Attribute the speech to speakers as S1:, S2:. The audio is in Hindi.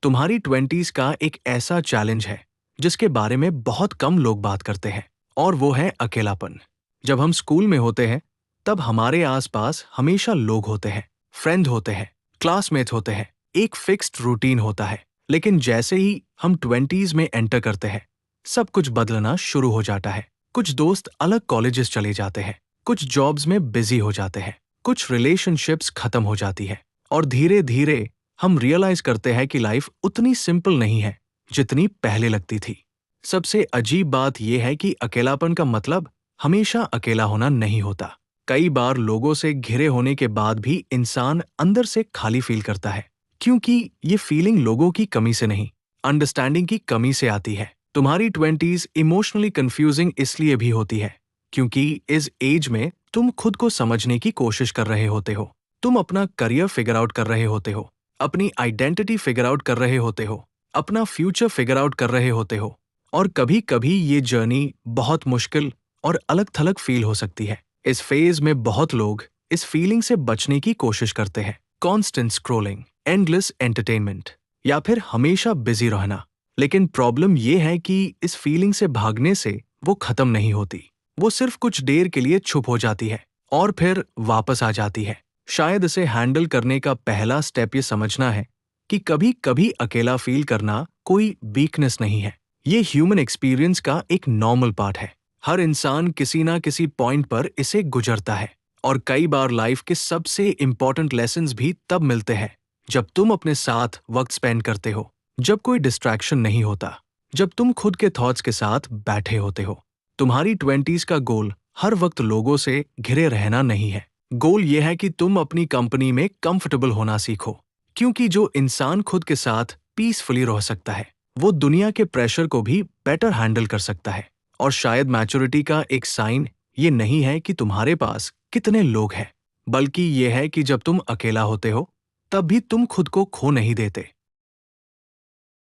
S1: तुम्हारी ट्वेंटीज का एक ऐसा चैलेंज है जिसके बारे में बहुत कम लोग बात करते हैं, और वो है अकेलापन। जब हम स्कूल में होते हैं तब हमारे आसपास हमेशा लोग होते हैं, फ्रेंड होते हैं, क्लासमेट होते हैं, एक फिक्स्ड रूटीन होता है। लेकिन जैसे ही हम ट्वेंटीज में एंटर करते हैं सब कुछ बदलना शुरू हो जाता है। कुछ दोस्त अलग कॉलेजेस चले जाते हैं, कुछ जॉब्स में बिजी हो जाते हैं, कुछ रिलेशनशिप्स खत्म हो जाती है, और धीरे धीरे हम रियलाइज करते हैं कि लाइफ उतनी सिंपल नहीं है जितनी पहले लगती थी। सबसे अजीब बात यह है कि अकेलापन का मतलब हमेशा अकेला होना नहीं होता। कई बार लोगों से घिरे होने के बाद भी इंसान अंदर से खाली फील करता है, क्योंकि ये फीलिंग लोगों की कमी से नहीं, अंडरस्टैंडिंग की कमी से आती है। तुम्हारी ट्वेंटीज इमोशनली कंफ्यूजिंग इसलिए भी होती है क्योंकि इस एज में तुम खुद को समझने की कोशिश कर रहे होते हो। तुम अपना करियर फिगर आउट कर रहे होते हो, अपनी आइडेंटिटी फिगर आउट कर रहे होते हो, अपना फ्यूचर फिगर आउट कर रहे होते हो। और कभी कभी ये जर्नी बहुत मुश्किल और अलग थलग फील हो सकती है। इस फेज में बहुत लोग इस फीलिंग से बचने की कोशिश करते हैं। कॉन्स्टेंट स्क्रोलिंग, एंडलेस एंटरटेनमेंट, या फिर हमेशा बिजी रहना। लेकिन प्रॉब्लम यह है कि इस फीलिंग से भागने से वो खत्म नहीं होती। वो सिर्फ कुछ देर के लिए छुप हो जाती है और फिर वापस आ जाती है। शायद इसे हैंडल करने का पहला स्टेप ये समझना है कि कभी कभी अकेला फील करना कोई वीकनेस नहीं है। ये ह्यूमन एक्सपीरियंस का एक नॉर्मल पार्ट है। हर इंसान किसी ना किसी पॉइंट पर इसे गुजरता है, और कई बार लाइफ के सबसे इंपॉर्टेंट लेसन्स भी तब मिलते हैं जब तुम अपने साथ वक्त स्पेंड करते हो, जब कोई डिस्ट्रैक्शन नहीं होता, जब तुम खुद के थॉट्स के साथ बैठे होते हो। तुम्हारी ट्वेंटीज का गोल हर वक्त लोगों से घिरे रहना नहीं है। गोल यह है कि तुम अपनी कंपनी में कंफर्टेबल होना सीखो, क्योंकि जो इंसान खुद के साथ पीसफुली रह सकता है वो दुनिया के प्रेशर को भी बेटर हैंडल कर सकता है। और शायद मैच्योरिटी का एक साइन ये नहीं है कि तुम्हारे पास कितने लोग हैं, बल्कि ये है कि जब तुम अकेला होते हो तब भी तुम खुद को खो नहीं देते।